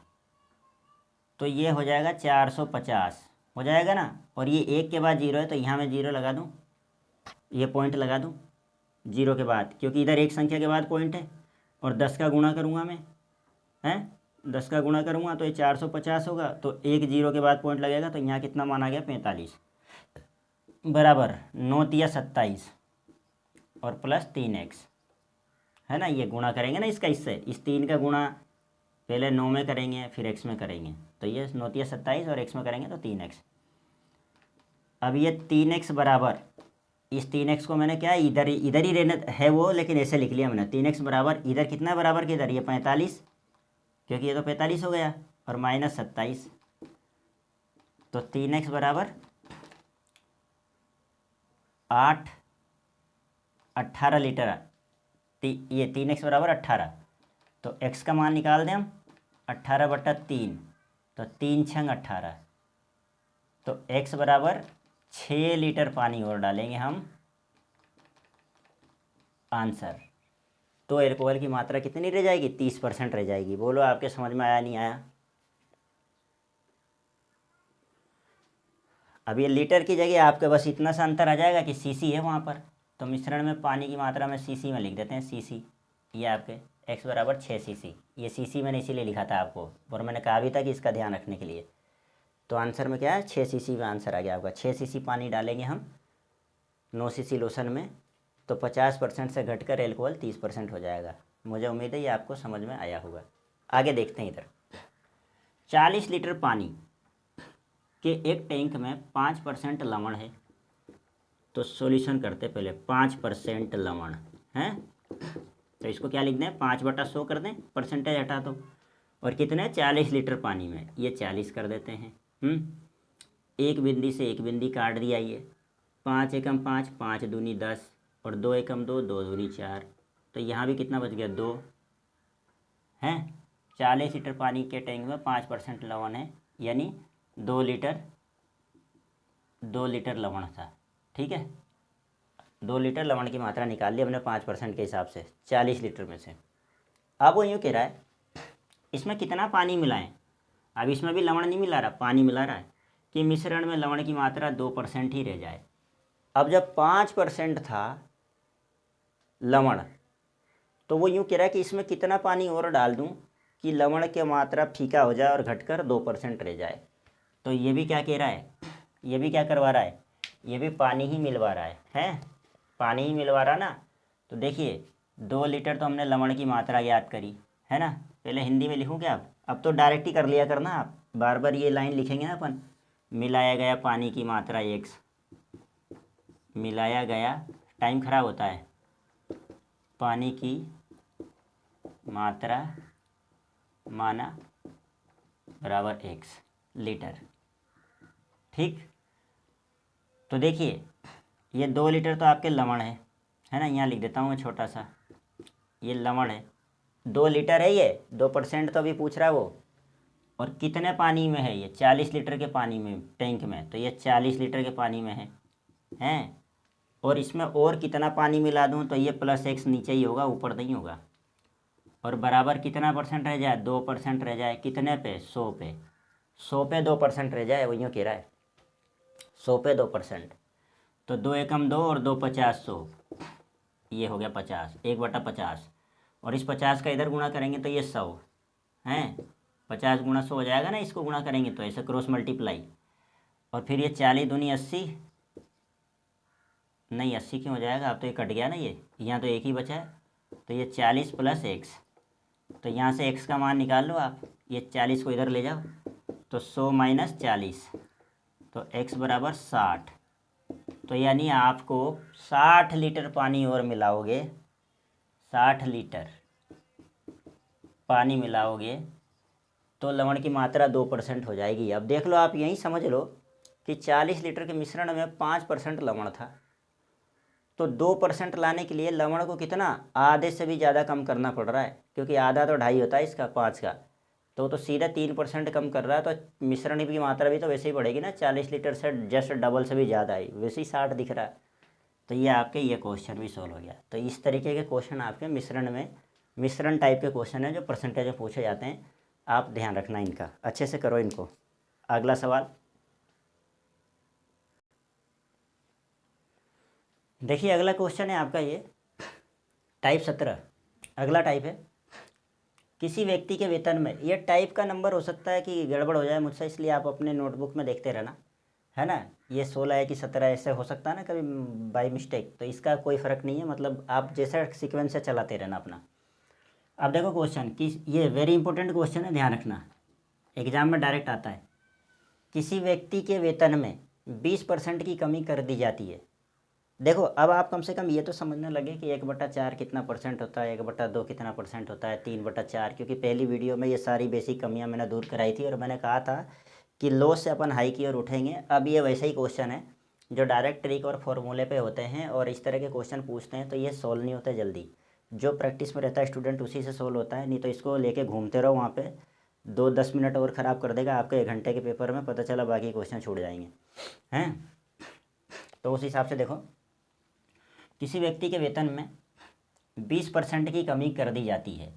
तो ये हो जाएगा 450 हो जाएगा ना, और ये 1 के बाद 0 है तो यहाँ मैं 0 लगा दूँ, ये पॉइंट लगा दूँ 0 के बाद, क्योंकि इधर एक संख्या के बाद पॉइंट है, और 10 का गुणा करूँगा मैं, हैं 10 का गुणा करूँगा तो ये 450 होगा, तो 1 0 के बाद पॉइंट लगेगा, तो यहाँ कितना मान आ गया 45, बराबर 9 तिया 27 और प्लस 3x, है ना। ये गुणा करेंगे ना इसका इससे, इस 3 का गुणा पहले 9 में करेंगे फिर x में करेंगे, तो ये 9 तिया 27 और x में करेंगे तो 3x। अब ये 3x बराबर, इस 3x को मैंने क्या इधर ही रहना है वो, लेकिन ऐसे लिख लिया मैंने, 3x बराबर इधर कितना बराबर के इधर, ये 45, क्योंकि ये तो 45 हो गया, और माइनस 27, तो 3x बराबर 18 लीटर, ये 3x बराबर 18, तो x का मान निकाल दें हम, 18/3, तो 3 छंग 18, तो x बराबर 6 लीटर पानी और डालेंगे हम, आंसर। तो एल्कोहल की मात्रा कितनी रह जाएगी, 30% रह जाएगी। बोलो आपके समझ में आया नहीं आया। अब ये लीटर की जगह आपके बस इतना सा अंतर आ जाएगा कि सीसी है वहाँ पर, तो मिश्रण में पानी की मात्रा में सीसी में लिख देते हैं, सीसी, ये आपके x बराबर 6 cc, ये सीसी मैंने इसीलिए लिखा था आपको, और मैंने कहा भी था कि इसका ध्यान रखने के लिए। तो आंसर में क्या है, 6 cc का आंसर आ गया आपका। 6 cc पानी डालेंगे हम 9 cc लोशन में, तो 50% से घटकर एल्कोहल 30% हो जाएगा। मुझे उम्मीद है ये आपको समझ में आया होगा। आगे देखते हैं इधर, 40 लीटर पानी के एक टैंक में 5% लवण है, तो सॉल्यूशन करते पहले 5% लवण है, तो इसको क्या लिख दें, 5/100 कर दें, परसेंटेज हटा दो, और कितने 40 लीटर पानी में, ये 40 कर देते हैं। एक बिंदी से एक बिंदी काट दिया, ये 5 एकम 5, 5 दूनी 10, और 2 एकम 2, 2 दूनी 4, तो यहाँ भी कितना बच गया 2 हैं। 40 लीटर पानी के टैंक में 5% लवण है, यानी 2 लीटर लवण था, ठीक है। 2 लीटर लवण की मात्रा निकाल ली हमने 5% के हिसाब से 40 लीटर में से। अब वो यूँ कह रहा है इसमें कितना पानी मिलाएं, अब इसमें भी लवण नहीं मिला रहा, पानी मिला रहा है, कि मिश्रण में लवण की मात्रा 2% ही रह जाए। अब जब 5% था लवण, तो वो यूँ कह रहा है कि इसमें कितना पानी और डाल दूँ कि लवण की मात्रा फीका हो जाए और घटकर 2% रह जाए। तो ये भी क्या कह रहा है, ये भी क्या करवा रहा है, ये भी पानी ही मिलवा रहा है, पानी ही मिलवा रहा ना, तो देखिए 2 लीटर तो हमने लवण की मात्रा ज्ञात करी है ना। पहले हिंदी में लिखूँ क्या आप? अब तो डायरेक्ट ही कर लिया करना, आप बार बार ये लाइन लिखेंगे ना अपन। मिलाया गया पानी की मात्रा x, मिलाया गया, टाइम खराब होता है, पानी की मात्रा माना बराबर x लीटर। ठीक, तो देखिए ये 2 लीटर तो आपके लवण है ना। यहाँ लिख देता हूँ मैं छोटा सा, ये लवण है, 2 लीटर है ये, 2% तो अभी पूछ रहा है वो। और कितने पानी में है ये? 40 लीटर के पानी में, टैंक में, तो ये 40 लीटर के पानी में है हैं। और इसमें और कितना पानी मिला दूँ तो ये प्लस x नीचे ही होगा, ऊपर नहीं होगा। और बराबर कितना परसेंट रह जाए? 2% रह जाए। कितने पे? 100 पे। 100 पे 2% रह जाए, वही कह रहा है, 100 पे 2%। तो 2 एकम 2 और 2 50, 100, ये हो गया 50, 1/50। और इस 50 का इधर गुणा करेंगे तो ये 100 हैं। 50 गुणा 100 हो जाएगा ना, इसको गुणा करेंगे तो ऐसे क्रॉस मल्टीप्लाई। और फिर ये 40 दूनी 80, नहीं 80 क्यों हो जाएगा, अब तो ये कट गया ना, ये यहाँ तो एक ही बचा है। तो ये 40 प्लस x, तो यहाँ से x का मान निकाल लो आप, ये 40 को इधर ले जाओ, तो 100 माइनस 40, तो x बराबर 60। तो यानी आपको 60 लीटर पानी और मिलाओगे, 60 लीटर पानी मिलाओगे तो लवण की मात्रा 2% हो जाएगी। अब देख लो आप, यहीं समझ लो कि 40 लीटर के मिश्रण में 5% लवण था, तो 2% लाने के लिए लवण को कितना, आधे से भी ज़्यादा कम करना पड़ रहा है, क्योंकि आधा तो 2.5 होता है इसका, 5 का, तो सीधा 3% कम कर रहा है। तो मिश्रण की मात्रा भी तो वैसे ही बढ़ेगी ना, 40 लीटर से जस्ट डबल से भी ज़्यादा है, वैसे ही 60 दिख रहा है। तो ये आपके ये क्वेश्चन भी सॉल्व हो गया। तो इस तरीके के क्वेश्चन आपके मिश्रण में, मिश्रण टाइप के क्वेश्चन हैं जो परसेंटेज में पूछे जाते हैं, आप ध्यान रखना इनका, अच्छे से करो इनको। अगला सवाल देखिए, अगला क्वेश्चन है आपका ये टाइप 17, अगला टाइप है, किसी व्यक्ति के वेतन में, ये टाइप का नंबर हो सकता है कि गड़बड़ हो जाए मुझसे, इसलिए आप अपने नोटबुक में देखते रहना, है ना। ये 16 है कि 17 ऐसे हो सकता है ना कभी बाई मिस्टेक, तो इसका कोई फ़र्क नहीं है, मतलब आप जैसा सीक्वेंस से चलाते रहना अपना। अब देखो क्वेश्चन कि ये वेरी इंपॉर्टेंट क्वेश्चन है, ध्यान रखना, एग्जाम में डायरेक्ट आता है। किसी व्यक्ति के वेतन में 20% की कमी कर दी जाती है। देखो अब आप कम से कम ये तो समझने लगे कि 1/4 कितना परसेंट होता है, 1/2 कितना परसेंट होता है, 3/4, क्योंकि पहली वीडियो में ये सारी बेसिक कमियां मैंने दूर कराई थी और मैंने कहा था कि लो से अपन हाई की ओर उठेंगे। अब ये वैसे ही क्वेश्चन है जो डायरेक्ट ट्रिक और फॉर्मूले पे होते हैं, और इस तरह के क्वेश्चन पूछते हैं तो ये सोल्व नहीं होते जल्दी। जो प्रैक्टिस में रहता है स्टूडेंट उसी से सोल्व होता है, नहीं तो इसको लेके घूमते रहो वहाँ पे, 2-10 मिनट और ख़राब कर देगा आपके 1 घंटे के पेपर में, पता चला बाकी क्वेश्चन छूट जाएंगे हैं। तो उस हिसाब से देखो, किसी व्यक्ति के वेतन में 20% की कमी कर दी जाती है,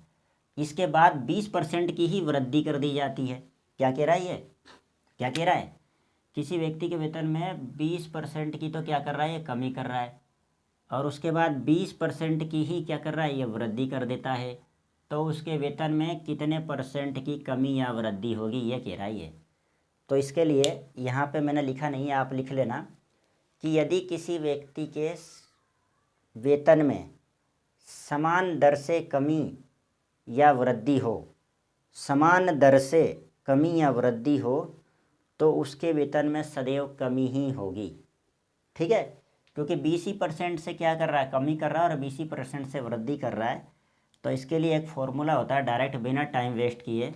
इसके बाद 20% की ही वृद्धि कर दी जाती है। क्या कह रहा है ये, क्या कह रहा है, किसी व्यक्ति के वेतन में 20% की तो क्या कर रहा है, ये कमी कर रहा है, और उसके बाद 20% की ही क्या कर रहा है, ये वृद्धि कर देता है। तो उसके वेतन में कितने परसेंट की कमी या वृद्धि होगी, ये कह रहा है ये। तो इसके लिए यहाँ पे मैंने लिखा नहीं है, आप लिख लेना कि यदि किसी व्यक्ति के वेतन में समान दर से कमी या वृद्धि हो, समान दर से कमी या वृद्धि हो, तो उसके वेतन में सदैव कमी ही होगी। ठीक है, क्योंकि 20% से क्या कर रहा है, कमी कर रहा है, और 20% से वृद्धि कर रहा है। तो इसके लिए एक फॉर्मूला होता है, डायरेक्ट बिना टाइम वेस्ट किए,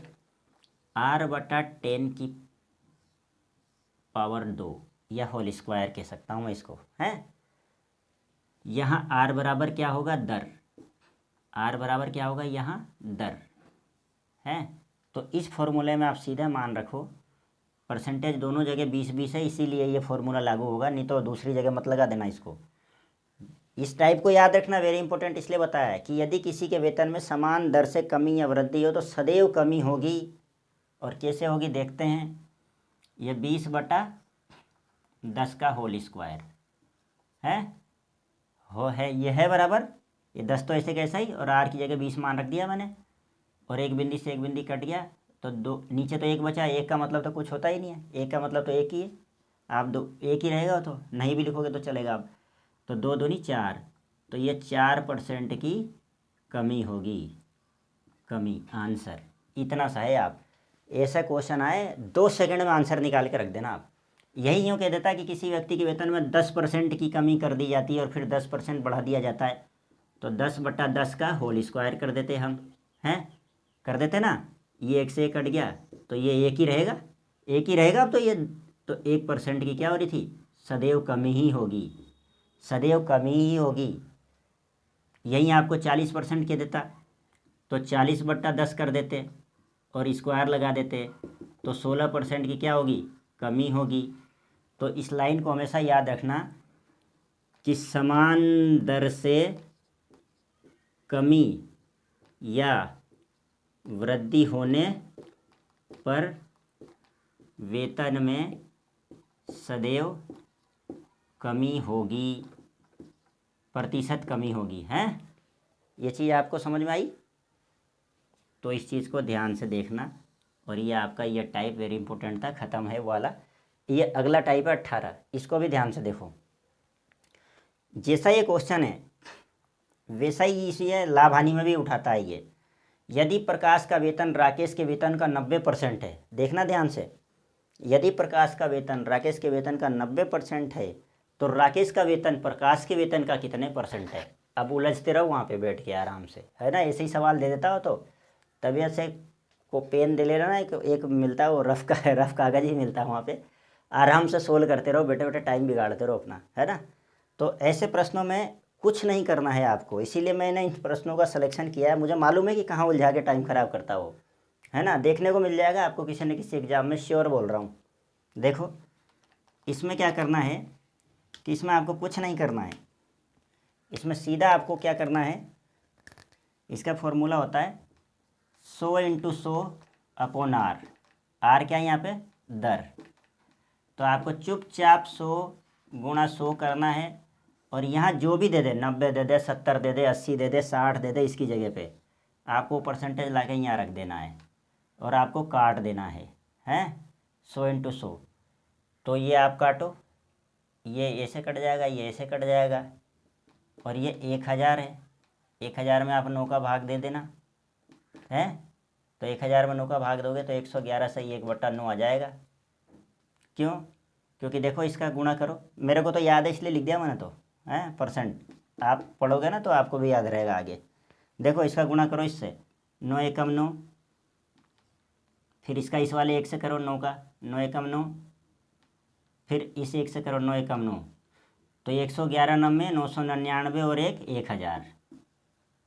r/10 की पावर 2 या होल स्क्वायर कह सकता हूँ मैं इसको, है। यहाँ r बराबर क्या होगा, दर, r बराबर क्या होगा यहाँ, दर है। तो इस फॉर्मूले में आप सीधा मान रखो, परसेंटेज दोनों जगह 20-20 है, इसीलिए ये फॉर्मूला लागू होगा, नहीं तो दूसरी जगह मत लगा देना इसको। इस टाइप को याद रखना, वेरी इंपॉर्टेंट इसलिए बताया है कि यदि किसी के वेतन में समान दर से कमी या वृद्धि हो तो सदैव कमी होगी। और कैसे होगी देखते हैं, ये 20/10 का होल स्क्वायर है, ये है बराबर, ये 10 तो ऐसे कैसा ही, और r की जगह 20 मान रख दिया मैंने, और एक बिंदी से एक बिंदी कट गया, तो दो नीचे तो एक बचा, एक का मतलब तो कुछ होता ही नहीं है, एक का मतलब तो एक ही है, आप दो एक ही रहेगा, तो नहीं भी लिखोगे तो चलेगा। आप तो 2 दूनी 4, तो तो ये 4% की कमी होगी, कमी। आंसर इतना सा है। आप ऐसा क्वेश्चन आए 2 सेकंड में आंसर निकाल के रख देना आप। यही यूँ कह देता है कि किसी व्यक्ति के वेतन में 10% की कमी कर दी जाती है और फिर 10% बढ़ा दिया जाता है, तो 10/10 का होल स्क्वायर कर देते हम, हैं, कर देते ना। ये 1 से 1 कट गया तो ये 1 ही रहेगा, 1 ही रहेगा। अब तो ये तो 1% की क्या हो रही थी, सदैव कमी ही होगी, सदैव कमी ही होगी। यही आपको 40% के देता तो 40/10 कर देते और स्क्वायर लगा देते, तो 16% की क्या होगी, कमी होगी। तो इस लाइन को हमेशा याद रखना कि समान दर से कमी या वृद्धि होने पर वेतन में सदैव कमी होगी, प्रतिशत कमी होगी, हैं। ये चीज़ आपको समझ में आई? तो इस चीज़ को ध्यान से देखना। और ये आपका ये टाइप वेरी इंपॉर्टेंट था, ख़त्म है वाला। ये अगला टाइप है 18, इसको भी ध्यान से देखो। जैसा ये क्वेश्चन है वैसा ही इसे लाभ हानि में भी उठाता है ये। यदि प्रकाश का वेतन राकेश के वेतन का 90% है, देखना ध्यान से, यदि प्रकाश का वेतन राकेश के वेतन का 90% है तो राकेश का वेतन प्रकाश के वेतन का कितने परसेंट है। अब उलझते रहो वहाँ पे बैठ के आराम से, है ना। ऐसे ही सवाल दे देता हो तो तबीयत से को पेन दे लेना ना, एक मिलता है वो रफ कागज़ ही मिलता है वहाँ पे, आराम से सोल्व करते रहो, बैठे बैठे टाइम बिगाड़ते रहो अपना, है ना। तो ऐसे प्रश्नों में कुछ नहीं करना है आपको, इसीलिए मैंने इन प्रश्नों का सिलेक्शन किया है। मुझे मालूम है कि कहाँ उलझा के टाइम ख़राब करता हो, है ना। देखने को मिल जाएगा आपको किसी न किसी एग्ज़ाम में, श्योर बोल रहा हूँ। देखो इसमें क्या करना है कि इसमें आपको कुछ नहीं करना है, इसमें सीधा आपको क्या करना है, इसका फॉर्मूला होता है 100 × 100/R। R क्या है यहाँ पे, दर। तो आपको चुपचाप 100 × 100 करना है और यहाँ जो भी दे दे, 90 दे दे, 70 दे दे, 80 दे दे, 60 दे दे, इसकी जगह पे आपको परसेंटेज ला के यहाँ रख देना है और आपको काट देना है, हैं। 100 × 100, तो ये आप काटो, ये ऐसे कट जाएगा, ये ऐसे कट जाएगा, और ये 1000 है। 1000 में आप 9 का भाग दे देना, है। तो 1000 में 9 का भाग दोगे तो 111 से 1/9 आ जाएगा। क्यों? क्योंकि देखो इसका गुणा करो, मेरे को तो याद है इसलिए लिख दिया मैंने, तो है परसेंट। आप पढ़ोगे ना तो आपको भी याद रहेगा आगे। देखो इसका गुणा करो इससे, 9 एकम 9, फिर इसका इस वाले 1 से करो 9 का, 9 एकम 9, फिर इस 1 से करो 9 एकम 9, तो 111 90, 999 और 1000,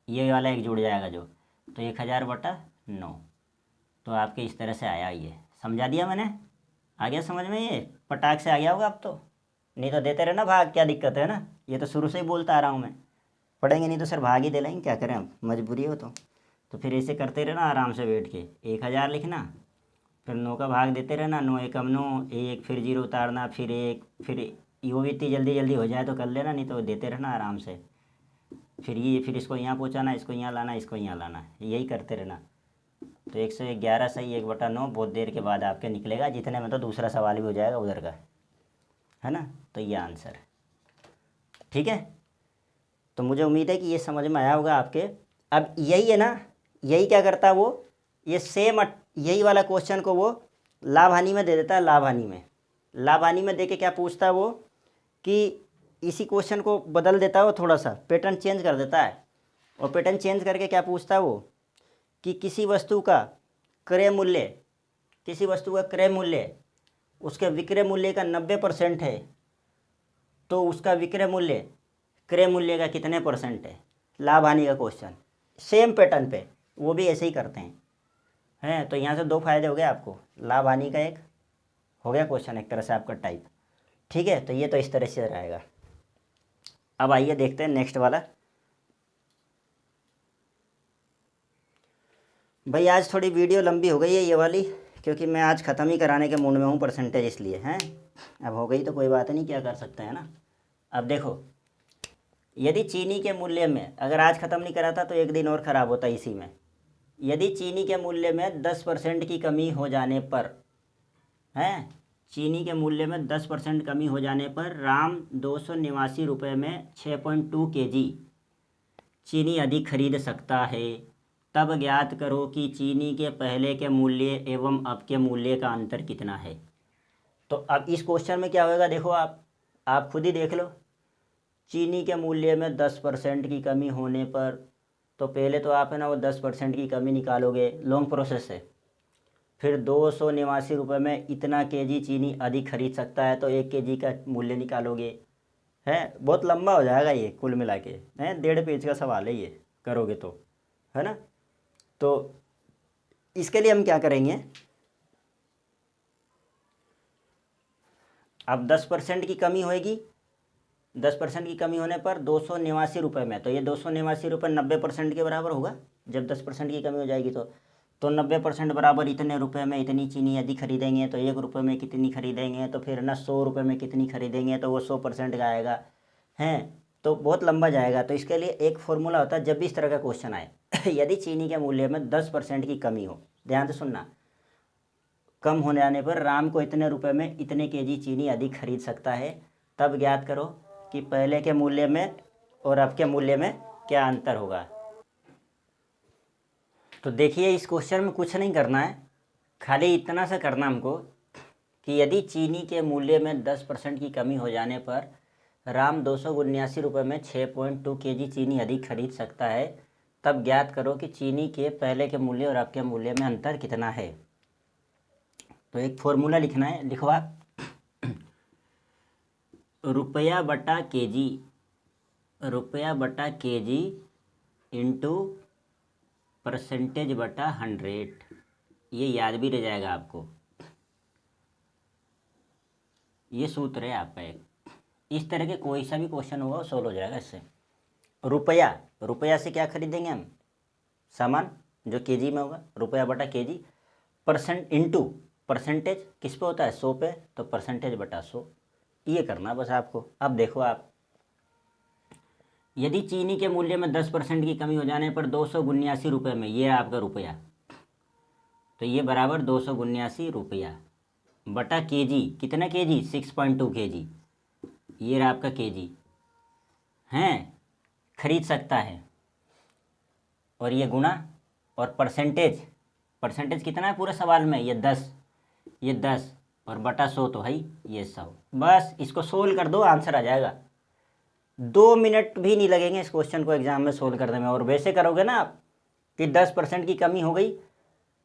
ये वाला एक जुड़ जाएगा जो, तो 1000/9। तो आपके इस तरह से आया, ये समझा दिया मैंने। आ गया समझ में, ये पटाख से आ गया होगा अब तो। नहीं तो देते रहना भाग, क्या दिक्कत है ना, ये तो शुरू से ही बोलता आ रहा हूँ मैं। पढ़ेंगे नहीं तो सर भाग ही दे लेंगे, क्या करें अब, मजबूरी हो तो फिर ऐसे करते रहना आराम से बैठ के। 1000 लिखना, फिर 9 का भाग देते रहना, 9 एकम 9, 1, फिर 0 उतारना, फिर 1, फिर वो भी इतनी जल्दी जल्दी हो जाए तो कर लेना, नहीं तो देते रहना आराम से। फिर इसको यहाँ पहुँचाना, इसको यहाँ लाना, इसको यहाँ लाना, यही करते रहना। तो 111 सही 1/9 बहुत देर के बाद आपके निकलेगा, जितने में तो दूसरा सवाल भी हो जाएगा उधर का, है ना। तो ये आंसर, ठीक है। तो मुझे उम्मीद है कि ये समझ में आया होगा आपके। अब यही है ना, यही क्या करता है वो, ये सेम यही वाला क्वेश्चन को वो लाभ हानि में दे देता है। लाभ हानि में दे के क्या पूछता है वो, कि इसी क्वेश्चन को बदल देता है वो, थोड़ा सा पैटर्न चेंज कर देता है। और पैटर्न चेंज करके क्या पूछता है वो, कि किसी वस्तु का क्रय मूल्य उसके विक्रय मूल्य का 90% है, तो उसका विक्रय मूल्य क्रय मूल्य का कितने परसेंट है। लाभ हानि का क्वेश्चन सेम पैटर्न पे, वो भी ऐसे ही करते हैं। तो यहाँ से 2 फायदे हो गए आपको, लाभ हानि का एक हो गया क्वेश्चन एक तरह से आपका टाइप, ठीक है। तो ये तो इस तरह से रहेगा। अब आइए देखते हैं नेक्स्ट वाला। भाई आज थोड़ी वीडियो लंबी हो गई है ये वाली, क्योंकि मैं आज ख़त्म ही कराने के मूड में हूँ परसेंटेज, इसलिए हैं। अब हो गई तो कोई बात नहीं, क्या कर सकते हैं ना। अब देखो, यदि चीनी के मूल्य में, अगर आज ख़त्म नहीं करा था तो एक दिन और ख़राब होता इसी में। यदि चीनी के मूल्य में 10% की कमी हो जाने पर, हैं, चीनी के मूल्य में 10% कमी हो जाने पर राम 289 रुपये में 6.2 kg चीनी अधिक खरीद सकता है, तब ज्ञात करो कि चीनी के पहले के मूल्य एवं अब के मूल्य का अंतर कितना है। तो अब इस क्वेश्चन में क्या होगा, देखो आप खुद ही देख लो। चीनी के मूल्य में 10% की कमी होने पर, तो पहले तो आप है ना वो 10% की कमी निकालोगे, लॉन्ग प्रोसेस है। फिर 289 रुपये में इतना केजी चीनी अधिक खरीद सकता है, तो 1 केजी का मूल्य निकालोगे। है बहुत लंबा हो जाएगा ये, कुल मिला के है 1.5 पेज का सवाल है ये, करोगे तो, है ना। तो इसके लिए हम क्या करेंगे, अब 10% की कमी होएगी, 10% की कमी होने पर 289 रुपये में, तो ये 289 रुपये 90% के बराबर होगा। जब 10% की कमी हो जाएगी तो 90% बराबर इतने रुपए में इतनी चीनी यदि खरीदेंगे तो 1 रुपये में कितनी खरीदेंगे, तो फिर ना 100 रुपये में कितनी खरीदेंगे, तो वो 100% का आएगा। हैं तो बहुत लंबा जाएगा। तो इसके लिए एक फॉर्मूला होता है, जब भी इस तरह का क्वेश्चन आए यदि चीनी के मूल्य में 10% की कमी हो, ध्यान से सुनना, कम होने आने पर राम को इतने रुपए में इतने केजी चीनी अधिक खरीद सकता है, तब ज्ञात करो कि पहले के मूल्य में और अब के मूल्य में क्या अंतर होगा। तो देखिए इस क्वेश्चन में कुछ नहीं करना है, खाली इतना सा करना हमको कि यदि चीनी के मूल्य में 10% की कमी हो जाने पर राम 279 रुपये में 6.2 केजी चीनी अधिक खरीद सकता है, तब ज्ञात करो कि चीनी के पहले के मूल्य और अब के मूल्य में अंतर कितना है। तो एक फॉर्मूला लिखना है, लिखो आप। रुपया बटा केजी इंटू परसेंटेज बटा 100, ये याद भी रह जाएगा आपको। ये सूत्र है आपका एक, इस तरह के कोई सा भी क्वेश्चन होगा वो सोल्व हो जाएगा इससे। रुपया से क्या खरीदेंगे हम, सामान जो केजी में होगा, रुपया बटा केजी, परसेंट इंटू परसेंटेज किस पे होता है, 100 पे, तो परसेंटेज बटा 100, ये करना बस आपको। अब देखो आप, यदि चीनी के मूल्य में 10% की कमी हो जाने पर 279 रुपये में, ये है आपका रुपया, तो ये बराबर 279 रुपया बटा केजी, कितना केजी, 6.2 केजी, ये रहा आपका केजी, हैं खरीद सकता है, और ये गुणा, और परसेंटेज कितना है पूरे सवाल में, ये 10 और बटा 100 तो है ये 100। बस इसको सोल्व कर दो, आंसर आ जाएगा। 2 मिनट भी नहीं लगेंगे इस क्वेश्चन को एग्जाम में सोल्व करने में। और वैसे करोगे ना आप कि 10% की कमी हो गई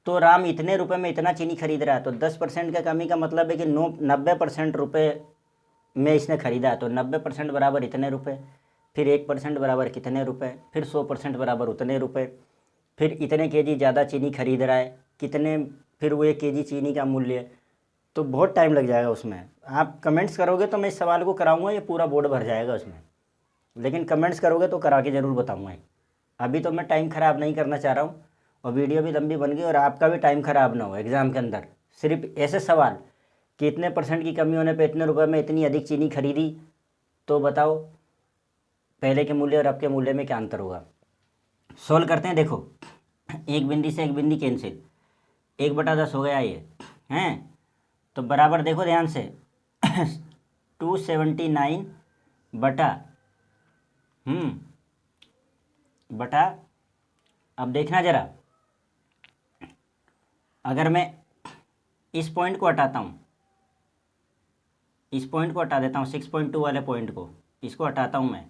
तो राम इतने रुपए में इतना चीनी खरीद रहा है, तो 10% का कमी का मतलब है कि 90% रुपये में इसने खरीदा, तो 90% बराबर इतने रुपए, फिर 1% बराबर कितने रुपए, फिर 100% बराबर उतने रुपए, फिर इतने केजी ज़्यादा चीनी खरीद रहा है कितने, फिर वो 1 केजी चीनी का मूल्य, तो बहुत टाइम लग जाएगा उसमें। आप कमेंट्स करोगे तो मैं इस सवाल को कराऊंगा, ये पूरा बोर्ड भर जाएगा उसमें, लेकिन कमेंट्स करोगे तो करा के ज़रूर बताऊंगा। अभी तो मैं टाइम ख़राब नहीं करना चाह रहा हूँ, और वीडियो भी लंबी बन गई और आपका भी टाइम ख़राब ना हो एग्ज़ाम के अंदर। सिर्फ ऐसे सवाल कि इतने % की कमी होने पे इतने रुपए में इतनी अधिक चीनी खरीदी, तो बताओ पहले के मूल्य और अब के मूल्य में क्या अंतर होगा। सोल्व करते हैं। देखो एक बिंदी से एक बिंदी कैंसिल, 1/10 हो गया ये, हैं तो बराबर देखो ध्यान से 279 बटा बटा, अब देखना ज़रा, अगर मैं इस पॉइंट को हटाता हूँ, इस पॉइंट को हटा देता हूँ, 6.2 वाले पॉइंट को, इसको हटाता हूँ मैं,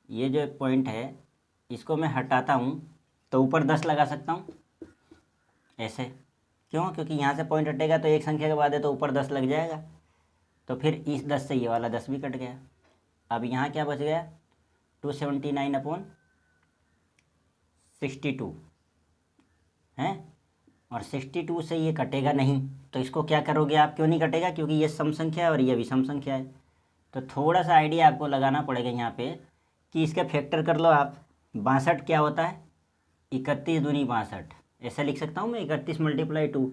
ये जो एक पॉइंट है इसको मैं हटाता हूँ, तो ऊपर 10 लगा सकता हूँ ऐसे। क्यों, क्योंकि यहाँ से पॉइंट हटेगा तो एक संख्या के बाद है तो ऊपर 10 लग जाएगा, तो फिर इस 10 से ये वाला 10 भी कट गया। अब यहाँ क्या बच गया, 279/62 हैं, और 62 से ये कटेगा नहीं, तो इसको क्या करोगे आप, क्यों नहीं कटेगा, क्योंकि ये सम संख्या है और ये भी सम संख्या है। तो थोड़ा सा आइडिया आपको लगाना पड़ेगा यहाँ पे कि इसका फैक्टर कर लो आप। 62 क्या होता है, 31 दूनी 62, ऐसा लिख सकता हूँ मैं, 31 × 2,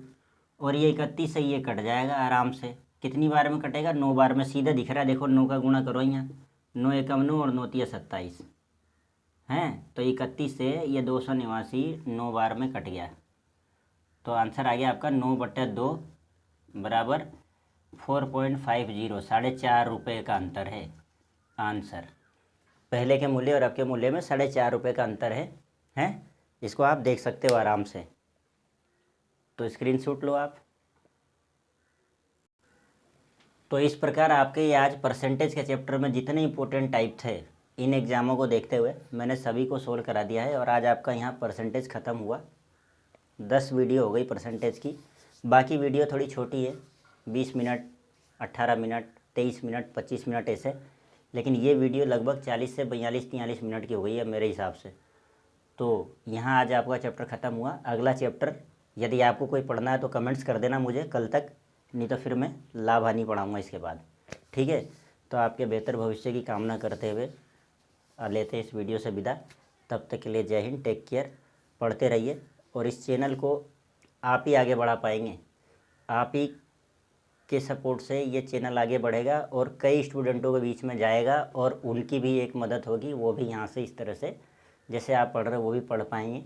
और ये 31 से ये कट जाएगा आराम से। कितनी बार में कटेगा, 9 बार में, सीधा दिख रहा है, देखो 9 का गुणा करो यहाँ, 9 एकम 9 और 9 तिया 27 हैं, तो 31 से ये 289 9 बार में कट गया, तो आंसर आ गया आपका 9/2 बराबर 4.50, 4.5 रुपये का अंतर है आंसर। पहले के मूल्य और अब के मूल्य में 4.5 रुपये का अंतर है। इसको आप देख सकते हो आराम से, तो स्क्रीनशॉट लो आप। तो इस प्रकार आपके ये आज परसेंटेज के चैप्टर में जितने इंपॉर्टेंट टाइप थे, इन एग्ज़ामों को देखते हुए मैंने सभी को सोल्व करा दिया है और आज आपका यहाँ परसेंटेज ख़त्म हुआ। 10 वीडियो हो गई परसेंटेज की। बाकी वीडियो थोड़ी छोटी है, 20 मिनट, 18 मिनट, 23 मिनट, 25 मिनट ऐसे, लेकिन ये वीडियो लगभग 40 से 42-43 मिनट की हो गई है मेरे हिसाब से। तो यहाँ आज आपका चैप्टर ख़त्म हुआ। अगला चैप्टर यदि आपको कोई पढ़ना है तो कमेंट्स कर देना मुझे कल तक, नहीं तो फिर मैं लाभ हानि पढ़ाऊँगा इसके बाद, ठीक है। तो आपके बेहतर भविष्य की कामना करते हुए लेते हैं इस वीडियो से विदा। तब तक के लिए जय हिंद, टेक केयर, पढ़ते रहिए और इस चैनल को आप ही आगे बढ़ा पाएंगे। आप ही के सपोर्ट से ये चैनल आगे बढ़ेगा और कई स्टूडेंटों के बीच में जाएगा और उनकी भी एक मदद होगी, वो भी यहाँ से इस तरह से जैसे आप पढ़ रहे हो वो भी पढ़ पाएंगे।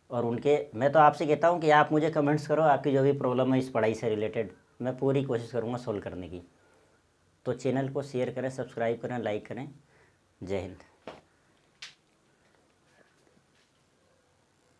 और उनके, मैं तो आपसे कहता हूँ कि आप मुझे कमेंट्स करो, आपकी जो भी प्रॉब्लम है इस पढ़ाई से रिलेटेड, मैं पूरी कोशिश करूँगा सोल्व करने की। तो चैनल को शेयर करें, सब्सक्राइब करें, लाइक करें। जय हिंद।